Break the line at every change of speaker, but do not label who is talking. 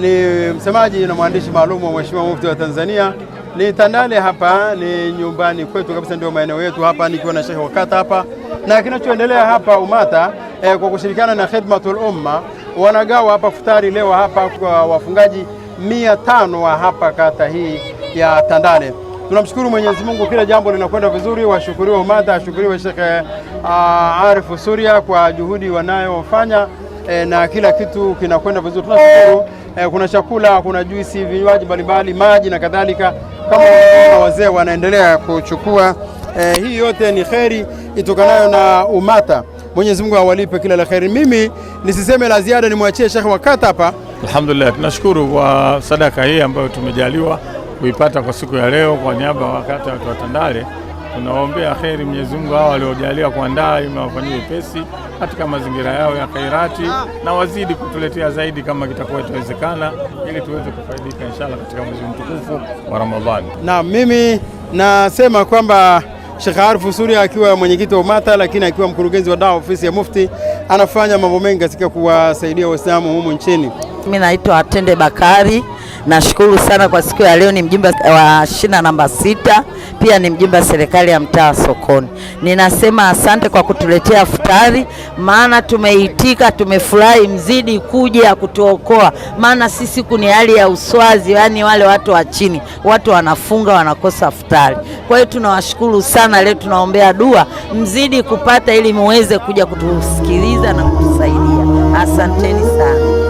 Ni msemaji na mwandishi maalum wa Mheshimiwa Mufti wa Tanzania. Ni Tandale hapa, ni nyumbani kwetu kabisa, ndio maeneo yetu hapa, nikiwa na Sheikh wa kata hapa, na kinachoendelea hapa UMATA kwa kushirikiana na Khidmatul Umma wanagawa hapa futari leo hapa kwa wafungaji 500 wa hapa kata hii ya Tandale. Tunamshukuru Mwenyezi Mungu, kila jambo linakwenda vizuri. Washukuriwe UMATA, ashukuriwe Sheikh Arif Suria kwa juhudi wanayofanya, na kila kitu kinakwenda vizuri. Tunashukuru. Kuna chakula, kuna juisi, vinywaji mbalimbali, maji na kadhalika, kama wazee wanaendelea kuchukua. Hii yote ni kheri itokanayo na UMATA. Mwenyezi Mungu awalipe kila la kheri. Mimi nisiseme la ziada, nimwachie Sheikh wa kata hapa.
Alhamdulillah, tunashukuru kwa sadaka hii ambayo tumejaliwa kuipata kwa siku ya leo. Kwa niaba ya kata wa Tandale tunawaombea kheri, Mwenyezi Mungu hao waliojalia kuandaa imewafanyie pesi katika mazingira yao ya khairati, na wazidi kutuletea zaidi kama kitakuwa itawezekana, ili tuweze kufaidika inshallah katika mwezi mtukufu wa Ramadhani.
Na mimi nasema kwamba Sheikh Arif Suria akiwa mwenyekiti wa UMATA, lakini akiwa mkurugenzi wa dawa ofisi ya Mufti, anafanya mambo mengi katika kuwasaidia Waislamu humu nchini.
Mimi naitwa Atende Bakari. Nashukuru sana kwa siku ya leo. Ni mjumbe wa shina namba 6, pia ni mjumbe wa serikali ya mtaa Sokoni. Ninasema asante kwa kutuletea futari, maana tumeitika, tumefurahi, mzidi kuja kutuokoa, maana sisi kuni hali ya uswazi, yani wale watu wa chini, watu wanafunga wanakosa futari. Kwa hiyo tunawashukuru sana, leo tunaombea dua mzidi kupata ili muweze kuja kutusikiliza na kutusaidia. Asanteni sana.